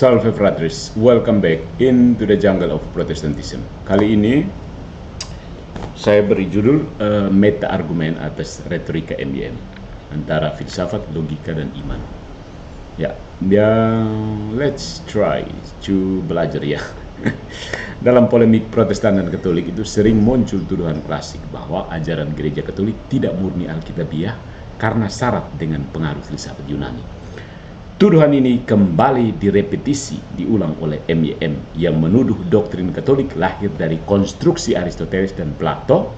Salve Fratres, welcome back into the jungle of Protestantism. Kali ini saya beri judul meta argumen atas retorika MYM antara filsafat, logika, dan iman. Ya, let's try to belajar ya. Dalam polemik Protestan dan Katolik itu sering muncul tuduhan klasik bahwa ajaran gereja Katolik tidak murni Alkitabiah karena syarat dengan pengaruh filsafat Yunani. Tuduhan ini kembali diulang oleh MYM yang menuduh doktrin Katolik lahir dari konstruksi Aristoteles dan Plato,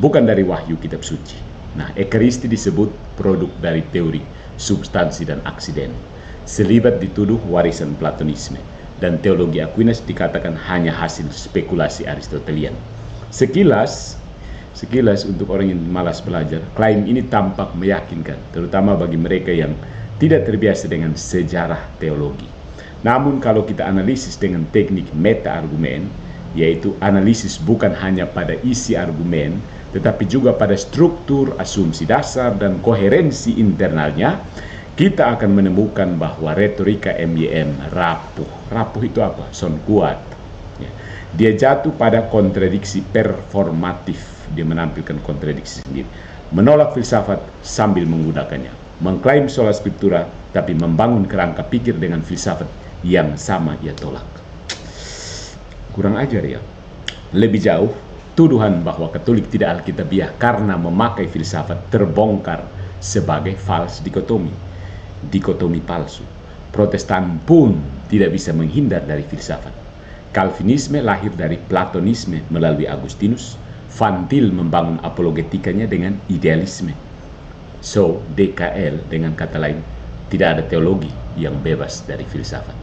bukan dari wahyu kitab suci. Nah, Ekaristi disebut produk dari teori substansi dan aksiden. Selibat dituduh warisan Platonisme, dan teologi Aquinas dikatakan hanya hasil spekulasi Aristotelian. Sekilas untuk orang yang malas belajar, klaim ini tampak meyakinkan, terutama bagi mereka yang tidak terbiasa dengan sejarah teologi. Namun kalau kita analisis dengan teknik meta-argumen, yaitu analisis bukan hanya pada isi argumen, tetapi juga pada struktur, asumsi dasar, dan koherensi internalnya, kita akan menemukan bahwa retorika MYM rapuh. Rapuh itu apa? Son kuat. Ya. Dia jatuh pada kontradiksi performatif. Dia menampilkan kontradiksi sendiri. Menolak filsafat sambil menggunakannya. Mengklaim sola scriptura, tapi membangun kerangka pikir dengan filsafat yang sama ia tolak. Kurang ajar ya. Lebih jauh, tuduhan bahwa Katolik tidak Alkitabiah karena memakai filsafat terbongkar sebagai false dikotomi. Dikotomi palsu. Protestan pun tidak bisa menghindar dari filsafat. Calvinisme lahir dari Platonisme melalui Agustinus. Van Til membangun apologetikanya dengan idealisme. So, DKL dengan kata lain tidak ada teologi yang bebas dari filsafat.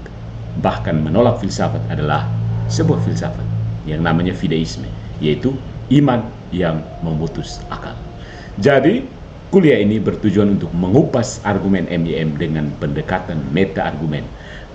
Bahkan menolak filsafat adalah sebuah filsafat yang namanya fideisme, yaitu iman yang memutus akal. Jadi, kuliah ini bertujuan untuk mengupas argumen MYM dengan pendekatan meta-argumen,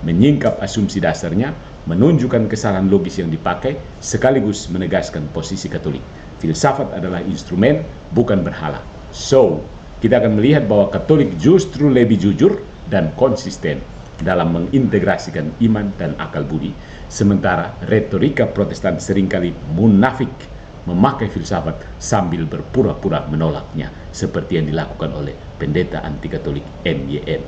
menyingkap asumsi dasarnya, menunjukkan kesalahan logis yang dipakai, sekaligus menegaskan posisi Katolik. Filsafat adalah instrumen, bukan berhala. So, kita akan melihat bahwa Katolik justru lebih jujur dan konsisten dalam mengintegrasikan iman dan akal budi, sementara retorika Protestan seringkali munafik memakai filsafat sambil berpura-pura menolaknya, seperti yang dilakukan oleh pendeta anti-Katolik MYM.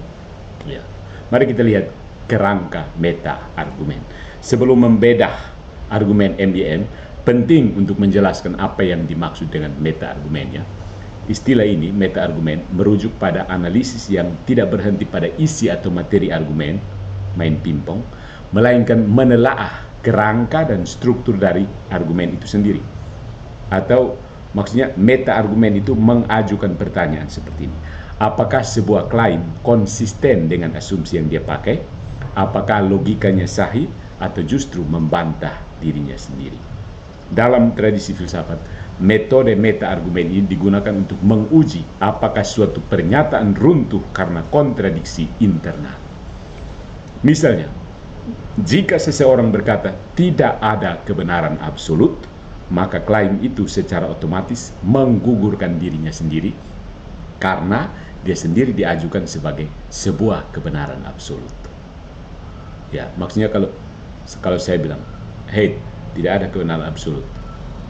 Ya. Mari kita lihat kerangka meta-argumen. Sebelum membedah argumen MYM, penting untuk menjelaskan apa yang dimaksud dengan meta-argumennya. Istilah ini, meta-argumen, merujuk pada analisis yang tidak berhenti pada isi atau materi argumen, main pingpong, melainkan menelaah kerangka dan struktur dari argumen itu sendiri. Atau maksudnya meta-argumen itu mengajukan pertanyaan seperti ini. Apakah sebuah klaim konsisten dengan asumsi yang dia pakai? Apakah logikanya sahih atau justru membantah dirinya sendiri? Dalam tradisi filsafat, metode meta-argumen ini digunakan untuk menguji apakah suatu pernyataan runtuh karena kontradiksi internal. Misalnya, jika seseorang berkata tidak ada kebenaran absolut, maka klaim itu secara otomatis menggugurkan dirinya sendiri karena dia sendiri diajukan sebagai sebuah kebenaran absolut. Ya, maksudnya kalau saya bilang, hey, tidak ada kebenaran absolut.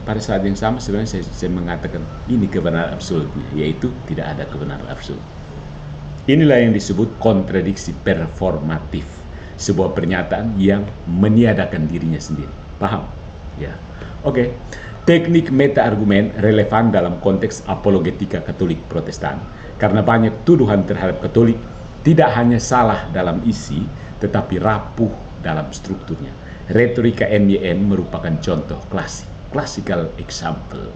Pada saat yang sama sebenarnya saya mengatakan ini kebenaran absolutnya, yaitu tidak ada kebenaran absolut. Inilah yang disebut kontradiksi performatif, sebuah pernyataan yang meniadakan dirinya sendiri. Paham? Ya. Oke. Teknik meta-argumen relevan dalam konteks apologetika Katolik Protestan karena banyak tuduhan terhadap Katolik tidak hanya salah dalam isi, tetapi rapuh dalam strukturnya. Retorika MYM merupakan contoh klasik. Classical example.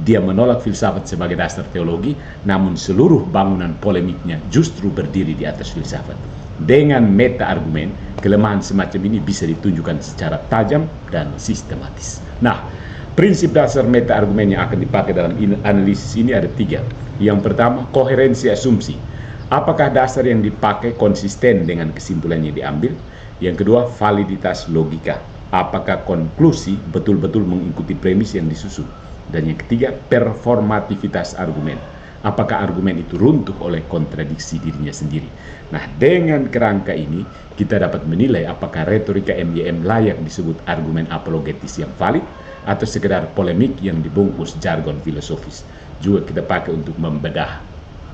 Dia menolak filsafat sebagai dasar teologi, namun seluruh bangunan polemiknya justru berdiri di atas filsafat. Dengan meta-argumen, kelemahan semacam ini bisa ditunjukkan secara tajam dan sistematis. Nah, prinsip dasar meta-argumen yang akan dipakai dalam analisis ini ada 3. Yang pertama, koherensi asumsi. Apakah dasar yang dipakai konsisten dengan kesimpulan yang diambil? Yang kedua, validitas logika. Apakah konklusi betul-betul mengikuti premis yang disusun? Dan yang ketiga, performativitas argumen. Apakah argumen itu runtuh oleh kontradiksi dirinya sendiri? Nah, dengan kerangka ini, kita dapat menilai apakah retorika MYM layak disebut argumen apologetis yang valid atau sekedar polemik yang dibungkus jargon filosofis. Juga kita pakai untuk membedah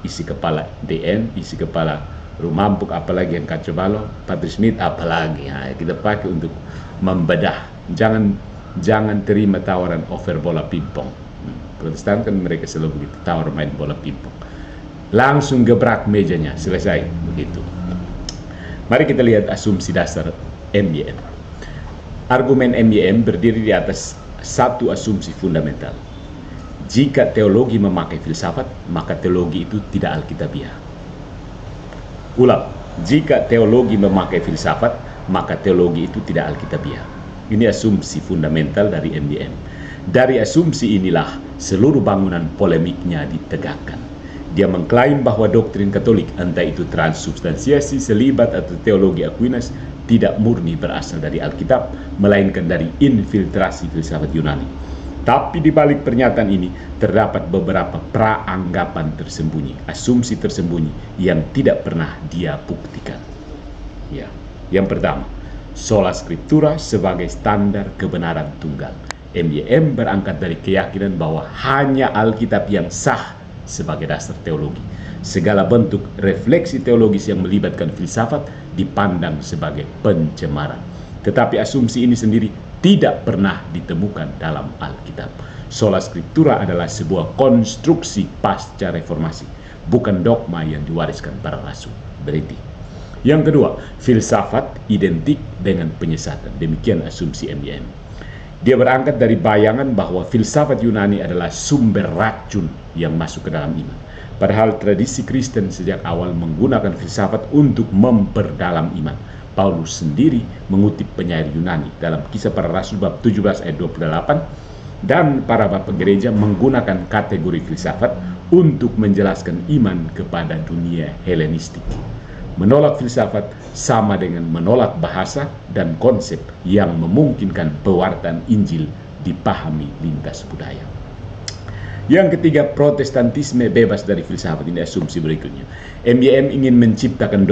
isi kepala DN, isi kepala Rumampuk, apalagi yang kacau balau, Patrick Smith, apalagi. Nah, kita pakai untuk membedah. Jangan terima tawaran over bola pingpong. Protestan kan mereka selalu begitu, tawar main bola pingpong. Langsung gebrak mejanya, selesai begitu. Mari kita lihat asumsi dasar MYM. Argumen MYM berdiri di atas satu asumsi fundamental. Jika teologi memakai filsafat, maka teologi itu tidak alkitabiah. Ulang, jika teologi memakai filsafat, maka teologi itu tidak alkitabiah. Ini asumsi fundamental dari MYM. Dari asumsi inilah seluruh bangunan polemiknya ditegakkan. Dia mengklaim bahwa doktrin Katolik, entah itu transubstansiasi, selibat, atau teologi Aquinas, tidak murni berasal dari Alkitab, melainkan dari infiltrasi filsafat Yunani. Tapi di balik pernyataan ini terdapat beberapa praanggapan tersembunyi, asumsi tersembunyi yang tidak pernah dia buktikan. Ya, yang pertama, sola scriptura sebagai standar kebenaran tunggal. MYM berangkat dari keyakinan bahwa hanya Alkitab yang sah sebagai dasar teologi. Segala bentuk refleksi teologis yang melibatkan filsafat dipandang sebagai pencemaran. Tetapi asumsi ini sendiri tidak pernah ditemukan dalam Alkitab. Sola Scriptura adalah sebuah konstruksi pasca reformasi, bukan dogma yang diwariskan para rasul. Berarti. Yang kedua, filsafat identik dengan penyesatan. Demikian asumsi MYM. Dia berangkat dari bayangan bahwa filsafat Yunani adalah sumber racun yang masuk ke dalam iman. Padahal tradisi Kristen sejak awal menggunakan filsafat untuk memperdalam iman. Paulus sendiri mengutip penyair Yunani dalam Kisah Para Rasul bab 17 ayat 28, dan para bapak gereja menggunakan kategori filsafat untuk menjelaskan iman kepada dunia Helenistik. Menolak filsafat sama dengan menolak bahasa dan konsep yang memungkinkan pewartaan Injil dipahami lintas budaya. Yang ketiga, Protestantisme bebas dari filsafat. Ini asumsi berikutnya. MYM ingin menciptakan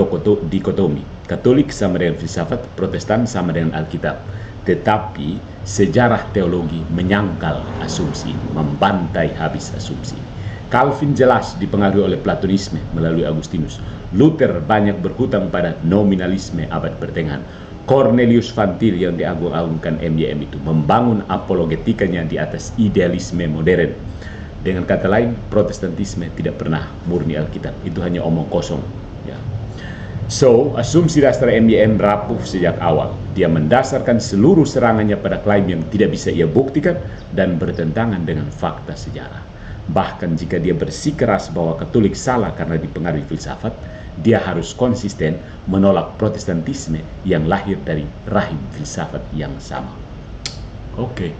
dikotomi. Katolik sama dengan filsafat, Protestan sama dengan Alkitab. Tetapi sejarah teologi menyangkal asumsi, membantai habis asumsi. Calvin jelas dipengaruhi oleh Platonisme melalui Agustinus. Luther banyak berhutang pada nominalisme abad pertengahan. Cornelius Van Til yang diagung-agungkan MYM itu membangun apologetikanya di atas idealisme modern. Dengan kata lain, Protestantisme tidak pernah murni Alkitab. Itu hanya omong kosong. Ya. So, asumsi dasar MYM rapuh sejak awal. Dia mendasarkan seluruh serangannya pada klaim yang tidak bisa ia buktikan dan bertentangan dengan fakta sejarah. Bahkan jika dia bersikeras bahwa Katolik salah karena dipengaruhi filsafat, dia harus konsisten menolak Protestantisme yang lahir dari rahim filsafat yang sama. Oke,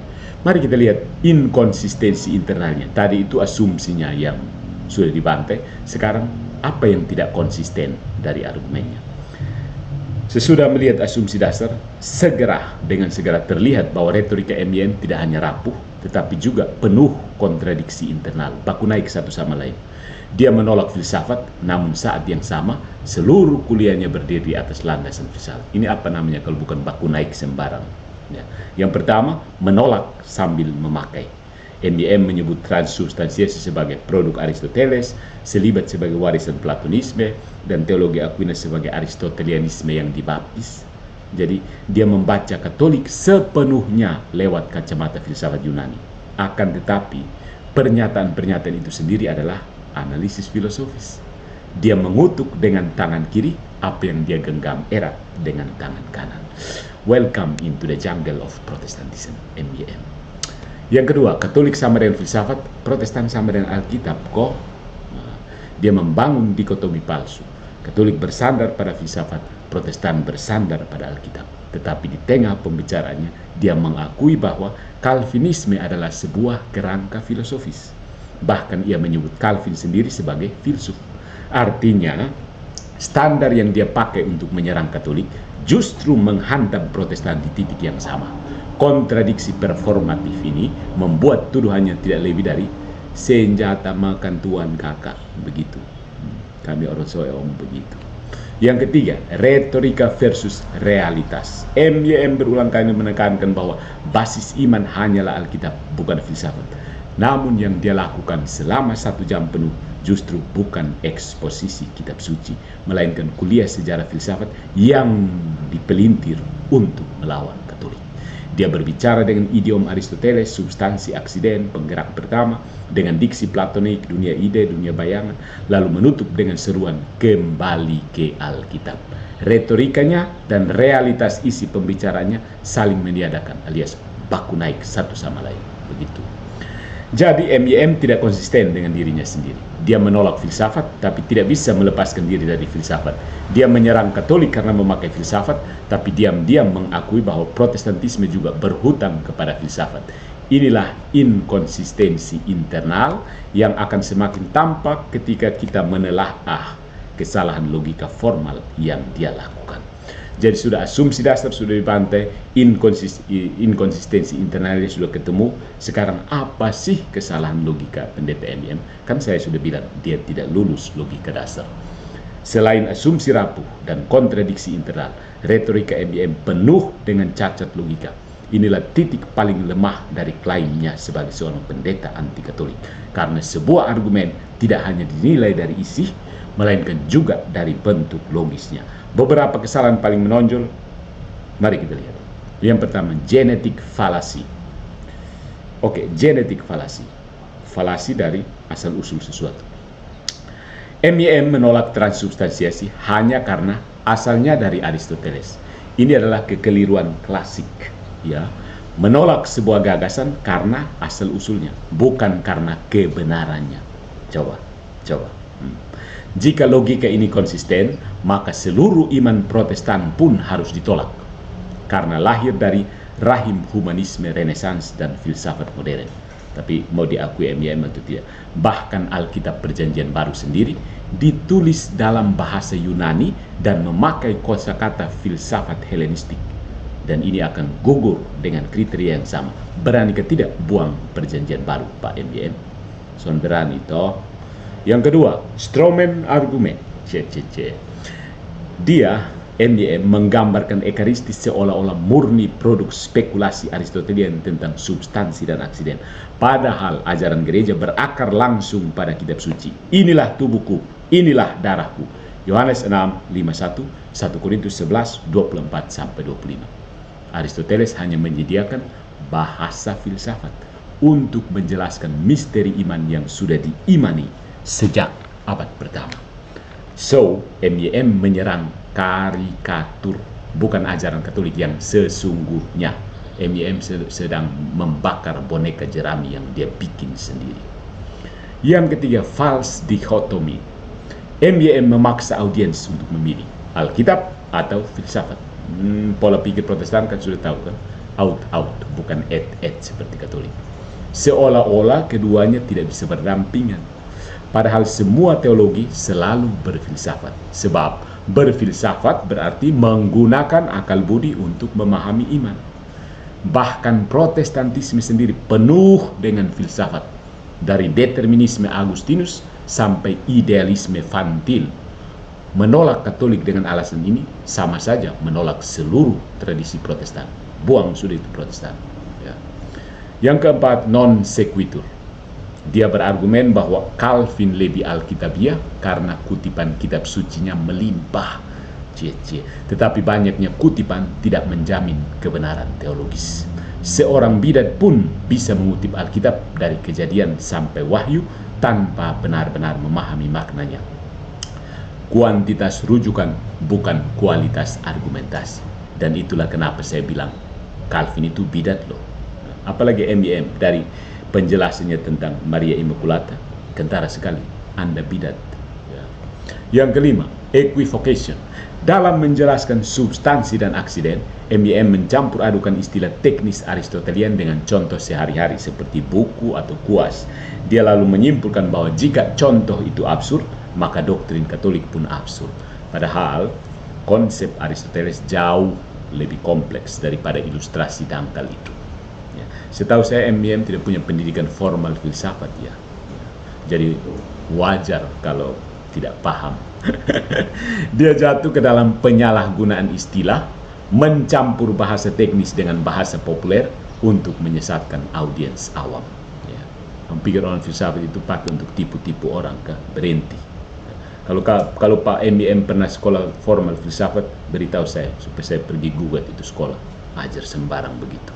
mari kita lihat inkonsistensi internalnya. Tadi itu asumsinya yang sudah dibantai. Sekarang apa yang tidak konsisten dari argumennya? Sesudah melihat asumsi dasar, dengan segera terlihat bahwa retorika MYM tidak hanya rapuh, tetapi juga penuh kontradiksi internal, baku naik satu sama lain. Dia menolak filsafat, namun saat yang sama, seluruh kuliahnya berdiri di atas landasan filsafat. Ini apa namanya kalau bukan baku naik sembarang? Ya. Yang pertama, menolak sambil memakai. MYM menyebut transubstansiasi sebagai produk Aristoteles, selibat sebagai warisan Platonisme, dan teologi Aquinas sebagai Aristotelianisme yang dibaptis. Jadi dia membaca Katolik sepenuhnya lewat kacamata filsafat Yunani. Akan tetapi pernyataan-pernyataan itu sendiri adalah analisis filosofis. Dia mengutuk dengan tangan kiri apa yang dia genggam erat dengan tangan kanan. Welcome into the jungle of Protestantism, MYM. Yang kedua, Katolik sama dengan filsafat, Protestan sama dengan Alkitab. Kok? Dia membangun dikotomi palsu. Katolik bersandar pada filsafat, Protestan bersandar pada Alkitab. Tetapi di tengah pembicaraannya, dia mengakui bahwa Calvinisme adalah sebuah kerangka filosofis. Bahkan ia menyebut Calvin sendiri sebagai filsuf. Artinya, standar yang dia pakai untuk menyerang Katolik justru menghantam Protestan di titik yang sama. Kontradiksi performatif ini membuat tuduhannya tidak lebih dari senjata makan tuan kakak, begitu. Kami orang Soeom begitu. Yang ketiga, retorika versus realitas. MYM berulang kali menekankan bahwa basis iman hanyalah Alkitab, bukan filsafat. Namun yang dia lakukan selama 1 jam penuh justru bukan eksposisi kitab suci, melainkan kuliah sejarah filsafat yang dipelintir untuk melawan Katolik. Dia berbicara dengan idiom Aristoteles, substansi, aksiden, penggerak pertama, dengan diksi platonik, dunia ide, dunia bayangan, lalu menutup dengan seruan kembali ke Alkitab. Retorikanya dan realitas isi pembicaranya saling meniadakan, alias baku naik satu sama lain. Begitu. Jadi MYM tidak konsisten dengan dirinya sendiri. Dia menolak filsafat, tapi tidak bisa melepaskan diri dari filsafat. Dia menyerang Katolik karena memakai filsafat, tapi diam-diam mengakui bahwa Protestantisme juga berhutang kepada filsafat. Inilah inkonsistensi internal yang akan semakin tampak ketika kita menelaah kesalahan logika formal yang dia lakukan. Jadi sudah asumsi dasar sudah dibantai, inkonsistensi internalnya sudah ketemu. Sekarang apa sih kesalahan logika pendeta MYM? Kan saya sudah bilang dia tidak lulus logika dasar. Selain asumsi rapuh dan kontradiksi internal, retorika MYM penuh dengan cacat logika. Inilah titik paling lemah dari klaimnya sebagai seorang pendeta anti Katolik. Karena sebuah argumen tidak hanya dinilai dari isi, melainkan juga dari bentuk logisnya. Beberapa kesalahan paling menonjol, mari kita lihat. Yang pertama, genetic fallacy. Oke, genetic fallacy. Falasi dari asal-usul sesuatu. MYM menolak transubstansiasi hanya karena asalnya dari Aristoteles. Ini adalah kekeliruan klasik, ya. Menolak sebuah gagasan karena asal-usulnya, bukan karena kebenarannya. Coba. Jika logika ini konsisten, maka seluruh iman Protestan pun harus ditolak. Karena lahir dari rahim humanisme Renaissance dan filsafat modern. Tapi mau diakui MYM atau tidak, bahkan Alkitab Perjanjian Baru sendiri ditulis dalam bahasa Yunani dan memakai kosakata filsafat Helenistik. Dan ini akan gugur dengan kriteria yang sama. Berani ke tidak buang Perjanjian Baru, Pak MYM? Son berani toh. Yang kedua, Strawman argumen. Dia, MYM, menggambarkan Ekaristis seolah-olah murni produk spekulasi Aristotelian tentang substansi dan aksiden. Padahal ajaran gereja berakar langsung pada kitab suci. Inilah tubuhku, inilah darahku. Yohanes 6:51, 1 Korintus 11, 24-25. Aristoteles hanya menyediakan bahasa filsafat untuk menjelaskan misteri iman yang sudah diimani sejak abad pertama. So, MYM menyerang karikatur, bukan ajaran Katolik yang sesungguhnya. MYM sedang membakar boneka jerami yang dia bikin sendiri. Yang ketiga, false dichotomy. MYM memaksa audiens untuk memilih Alkitab atau filsafat. Pola pikir Protestan kan sudah tahu kan, out, bukan et seperti Katolik. Seolah-olah keduanya tidak bisa berdampingan. Padahal semua teologi selalu berfilsafat. Sebab berfilsafat berarti menggunakan akal budi untuk memahami iman. Bahkan Protestantisme sendiri penuh dengan filsafat. Dari determinisme Agustinus sampai idealisme Van Til. Menolak Katolik dengan alasan ini sama saja menolak seluruh tradisi Protestan. Buang sudah itu Protestan. Ya. Yang keempat, non sequitur. Dia berargumen bahwa Calvin lebih Alkitabiah karena kutipan kitab sucinya melimpah. Tetapi banyaknya kutipan tidak menjamin kebenaran teologis. Seorang bidat pun bisa mengutip Alkitab dari Kejadian sampai Wahyu tanpa benar-benar memahami maknanya. Kuantitas rujukan bukan kualitas argumentasi. Dan itulah kenapa saya bilang Calvin itu bidat loh. Apalagi MYM dari penjelasannya tentang Maria Immaculata, kentara sekali, Anda bidat. Ya. Yang kelima, equivocation. Dalam menjelaskan substansi dan aksiden, MYM mencampur adukan istilah teknis Aristotelian dengan contoh sehari-hari seperti buku atau kuas. Dia lalu menyimpulkan bahwa jika contoh itu absurd, maka doktrin Katolik pun absurd. Padahal konsep Aristoteles jauh lebih kompleks daripada ilustrasi dangkal itu. Setahu saya MYM tidak punya pendidikan formal filsafat ya. Jadi wajar kalau tidak paham. Dia jatuh ke dalam penyalahgunaan istilah, mencampur bahasa teknis dengan bahasa populer untuk menyesatkan audiens awam. Ya. Kamu pikir orang filsafat itu pakai untuk tipu-tipu orang kah? Berhenti. Kalau Pak MIM pernah sekolah formal filsafat, beritahu saya supaya saya pergi gugat itu sekolah. Ajar sembarang begitu.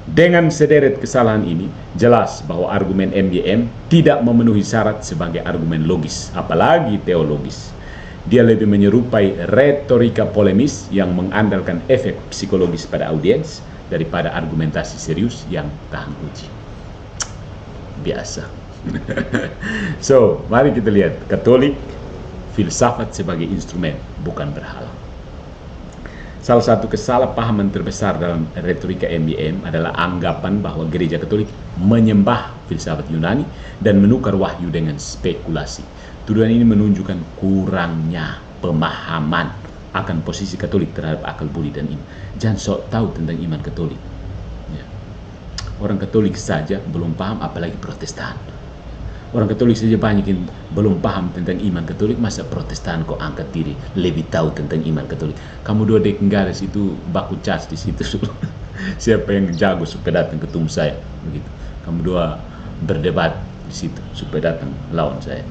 Dengan sederet kesalahan ini, jelas bahwa argumen MIM tidak memenuhi syarat sebagai argumen logis, apalagi teologis. Dia lebih menyerupai retorika polemis yang mengandalkan efek psikologis pada audiens daripada argumentasi serius yang tahan uji. Biasa. So, mari kita lihat Katolik filsafat sebagai instrumen, bukan berhala. Salah satu kesalahpahaman terbesar dalam retorika MIM adalah anggapan bahwa gereja Katolik menyembah filsafat Yunani dan menukar wahyu dengan spekulasi. Tuduhan ini menunjukkan kurangnya pemahaman akan posisi Katolik terhadap akal budi dan iman. Jangan sok tahu tentang iman Katolik. Ya. Orang Katolik saja belum paham, apalagi Protestan. Orang Katolik saja banyak yang belum paham tentang iman Katolik, masa Protestan kok angkat diri lebih tahu tentang iman Katolik. Kamu dua dek garis itu baku cas di situ. Siapa yang jago supaya datang ketemu saya, begitu. Kamu dua berdebat di situ supaya datang lawan saya.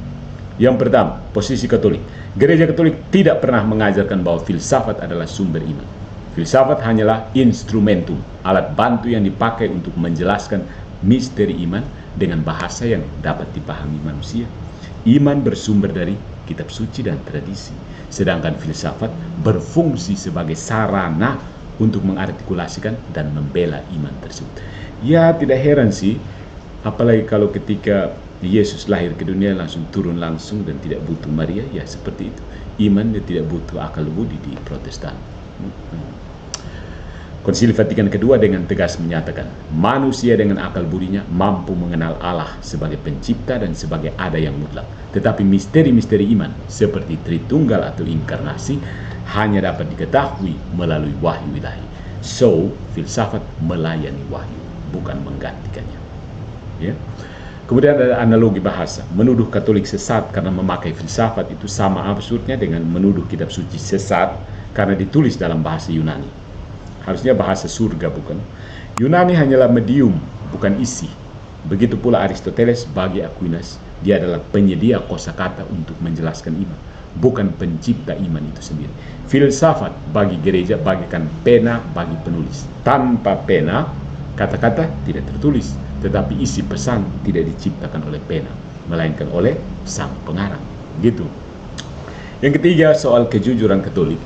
Yang pertama, posisi Katolik. Gereja Katolik tidak pernah mengajarkan bahwa filsafat adalah sumber iman. Filsafat hanyalah instrumentum, alat bantu yang dipakai untuk menjelaskan misteri iman dengan bahasa yang dapat dipahami manusia. Iman bersumber dari kitab suci dan tradisi, sedangkan filsafat berfungsi sebagai sarana untuk mengartikulasikan dan membela iman tersebut. Ya, tidak heran sih, apalagi kalau ketika Yesus lahir ke dunia langsung turun langsung dan tidak butuh Maria, ya seperti itu. Iman dia tidak butuh akal budi di Protestan. Konsili Vatikan II dengan tegas menyatakan, manusia dengan akal budinya mampu mengenal Allah sebagai pencipta dan sebagai ada yang mutlak. Tetapi misteri-misteri iman seperti Tritunggal atau inkarnasi hanya dapat diketahui melalui wahyu ilahi. So, filsafat melayani wahyu, bukan menggantikannya. Ya. Kemudian ada analogi bahasa. Menuduh Katolik sesat karena memakai filsafat itu sama absurdnya dengan menuduh kitab suci sesat karena ditulis dalam bahasa Yunani. Harusnya bahasa surga, bukan? Yunani hanyalah medium, bukan isi. Begitu pula Aristoteles bagi Aquinas, dia adalah penyedia kosakata untuk menjelaskan iman, bukan pencipta iman itu sendiri. Filsafat bagi gereja bagikan pena bagi penulis. Tanpa pena, kata-kata tidak tertulis, tetapi isi pesan tidak diciptakan oleh pena, melainkan oleh sang pengarang. Gitu. Yang ketiga, soal kejujuran Katolik.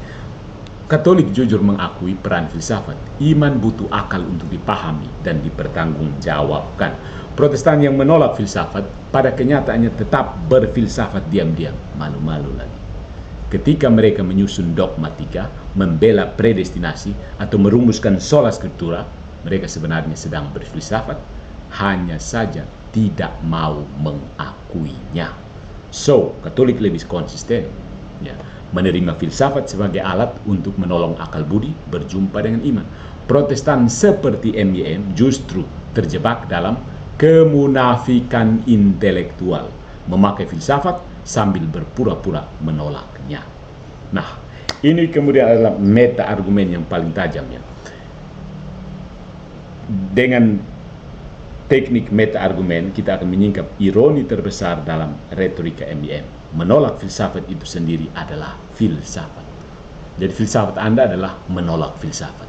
Katolik jujur mengakui peran filsafat. Iman butuh akal untuk dipahami dan dipertanggungjawabkan. Protestan yang menolak filsafat pada kenyataannya tetap berfilsafat diam-diam, malu-malu lagi. Ketika mereka menyusun dogmatika, membela predestinasi, atau merumuskan sola scriptura, mereka sebenarnya sedang berfilsafat, hanya saja tidak mau mengakuinya. So, Katolik lebih konsisten, ya, menerima filsafat sebagai alat untuk menolong akal budi berjumpa dengan iman. Protestan seperti MIM justru terjebak dalam kemunafikan intelektual, memakai filsafat sambil berpura-pura menolaknya. Nah, ini kemudian adalah meta argumen yang paling tajamnya. Dengan teknik meta argumen, kita akan menyingkap ironi terbesar dalam retorika MIM. Menolak filsafat itu sendiri adalah filsafat. Jadi filsafat Anda adalah menolak filsafat.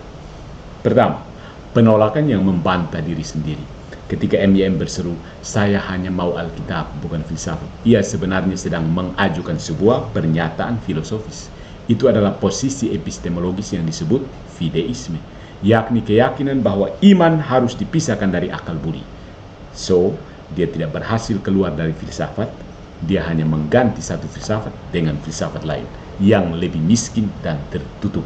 Pertama, penolakan yang membantah diri sendiri. Ketika MIM berseru, saya hanya mau Alkitab, bukan filsafat, ia sebenarnya sedang mengajukan sebuah pernyataan filosofis. Itu adalah posisi epistemologis yang disebut fideisme, yakni keyakinan bahwa iman harus dipisahkan dari akal budi. So, dia tidak berhasil keluar dari filsafat, dia hanya mengganti satu filsafat dengan filsafat lain yang lebih miskin dan tertutup.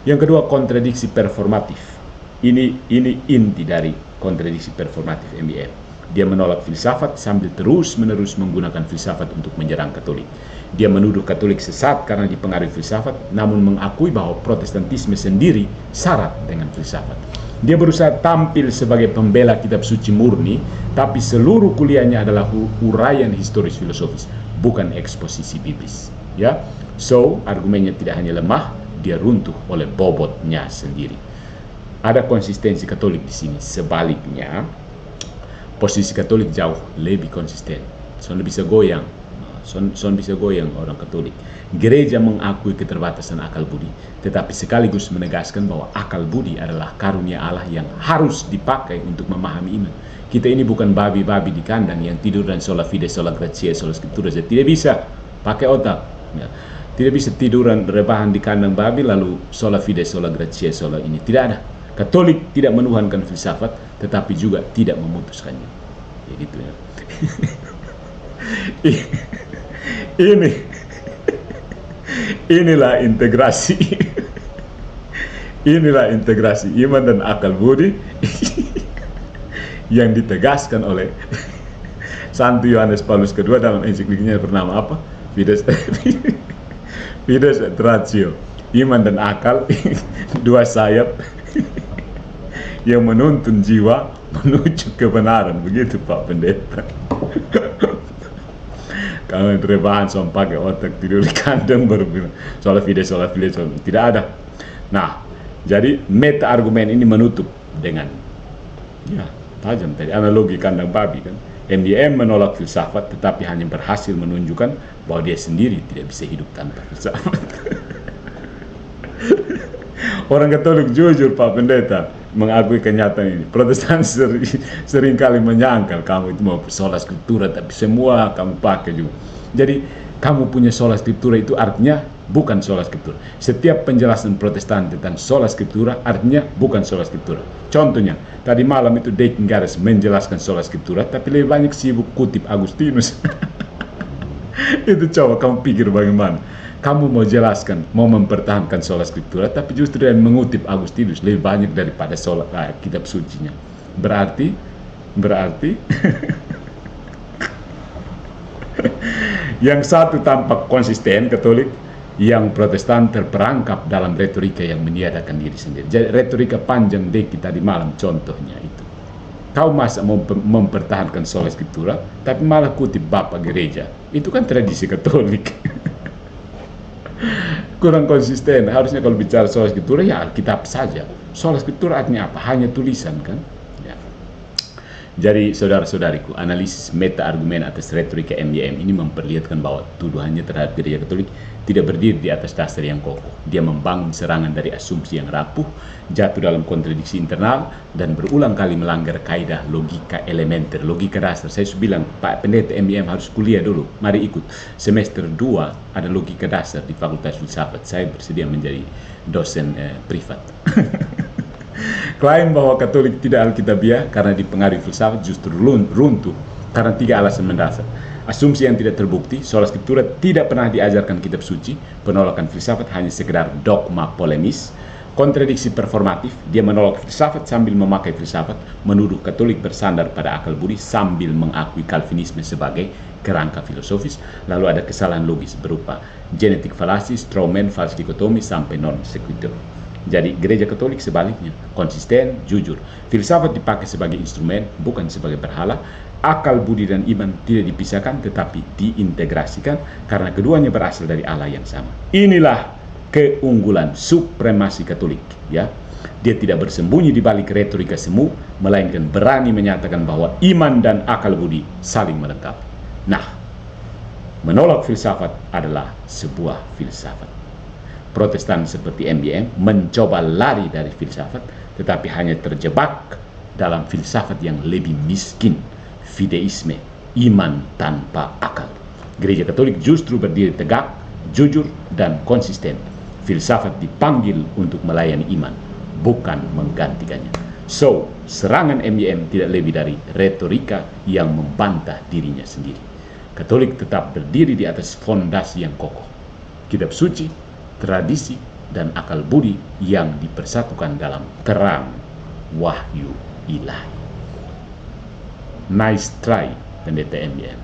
Yang kedua, kontradiksi performatif. Ini inti dari kontradiksi performatif MIM. Dia menolak filsafat sambil terus-menerus menggunakan filsafat untuk menyerang Katolik. Dia menuduh Katolik sesat karena dipengaruhi filsafat, namun mengakui bahwa Protestantisme sendiri syarat dengan filsafat. Dia berusaha tampil sebagai pembela kitab suci murni, tapi seluruh kuliahnya adalah uraian historis filosofis, bukan eksposisi biblis. Ya, so argumennya tidak hanya lemah, dia runtuh oleh bobotnya sendiri. Ada konsistensi Katolik di sini. Sebaliknya, posisi Katolik jauh lebih konsisten. Son bisa goyang, son bisa goyang orang Katolik. Gereja mengakui keterbatasan akal budi, tetapi sekaligus menegaskan bahwa akal budi adalah karunia Allah yang harus dipakai untuk memahami iman. Kita ini bukan babi-babi di kandang yang tidur dan sola fide, sola gratia, sola scriptura. Tidak bisa pakai otak. Ya. Tidak bisa tiduran rebahan di kandang babi lalu sola fide, sola gratia, sola ini. Tidak ada. Katolik tidak menuhankan filsafat, tetapi juga tidak memutuskannya. Ya gitu ya. Inilah integrasi. Inilah integrasi iman dan akal budi yang ditegaskan oleh Santo Yohanes Paulus II dalam ensikliknya bernama apa? Fides et Ratio. Iman dan akal, dua sayap yang menuntun jiwa menuju kebenaran. Begitu Pak Pendeta. Kalau rebahan sama pakai otak tidur di kandang baru bilang soal fide, tidak ada. Nah, jadi meta argumen ini menutup dengan ya tajam tadi analogi kandang babi kan. MDM menolak filsafat tetapi hanya berhasil menunjukkan bahwa dia sendiri tidak bisa hidup tanpa filsafat. Orang Katolik jujur Pak Pendeta mengakui kenyataan ini. Protestan seringkali menyangkal kamu itu mau sola scriptura, tapi semua kamu pakai juga. Jadi kamu punya sola scriptura itu artinya bukan sola scriptura. Setiap penjelasan Protestan tentang sola scriptura artinya bukan sola scriptura. Contohnya, tadi malam itu Deckenggares menjelaskan sola scriptura, tapi lebih banyak sibuk kutip Agustinus. Itu coba kamu pikir bagaimana. Kamu mau jelaskan, mau mempertahankan sola scriptura, tapi justru dia mengutip Agustinus lebih banyak daripada kitab sucinya. Berarti yang satu tampak konsisten Katolik, yang Protestan terperangkap dalam retorika yang meniadakan diri sendiri. Jadi retorika panjang Deki tadi malam contohnya itu. Kau masa mau mempertahankan sola scriptura, tapi malah kutip Bapak Gereja. Itu kan tradisi Katolik. Kurang konsisten. Harusnya kalau bicara sola scriptura ya Alkitab saja. Sola scriptura artinya apa? Hanya tulisan kan. Ya. Jadi saudara-saudariku, analisis meta argumen atas retorika MYM ini memperlihatkan bahwa tuduhannya terhadap gereja Katolik tidak berdiri di atas dasar yang kokoh. Dia membangun serangan dari asumsi yang rapuh, jatuh dalam kontradiksi internal, dan berulang kali melanggar kaidah logika elementer, logika dasar. Saya sudah bilang, Pak Pendeta MYM harus kuliah dulu. Mari ikut. Semester 2 ada logika dasar di Fakultas Filsafat. Saya bersedia menjadi dosen privat. Klaim bahwa Katolik tidak alkitabiah karena dipengaruhi filsafat justru runtuh karena 3 alasan mendasar. Asumsi yang tidak terbukti, sola scriptura tidak pernah diajarkan kitab suci, penolakan filsafat hanya sekedar dogma polemis, kontradiksi performatif, dia menolak filsafat sambil memakai filsafat, menuduh Katolik bersandar pada akal budi sambil mengakui Calvinisme sebagai kerangka filosofis, lalu ada kesalahan logis berupa genetik falasi, straw man, false dikotomi, sampai non sequitur. Jadi gereja Katolik sebaliknya, konsisten, jujur. Filsafat dipakai sebagai instrumen, bukan sebagai berhala. Akal, budi, dan iman tidak dipisahkan, tetapi diintegrasikan karena keduanya berasal dari Allah yang sama. Inilah keunggulan supremasi Katolik. Ya, dia tidak bersembunyi di balik retorika semu, melainkan berani menyatakan bahwa iman dan akal budi saling melengkapi. Nah, menolak filsafat adalah sebuah filsafat. Protestan seperti MYM mencoba lari dari filsafat, tetapi hanya terjebak dalam filsafat yang lebih miskin, fideisme, iman tanpa akal. Gereja Katolik justru berdiri tegak, jujur, dan konsisten. Filsafat dipanggil untuk melayani iman, bukan menggantikannya. So, serangan MYM tidak lebih dari retorika yang membantah dirinya sendiri. Katolik tetap berdiri di atas fondasi yang kokoh, kitab suci, tradisi, dan akal budi yang dipersatukan dalam terang wahyu ilahi. Nice try, Pendeta MYM.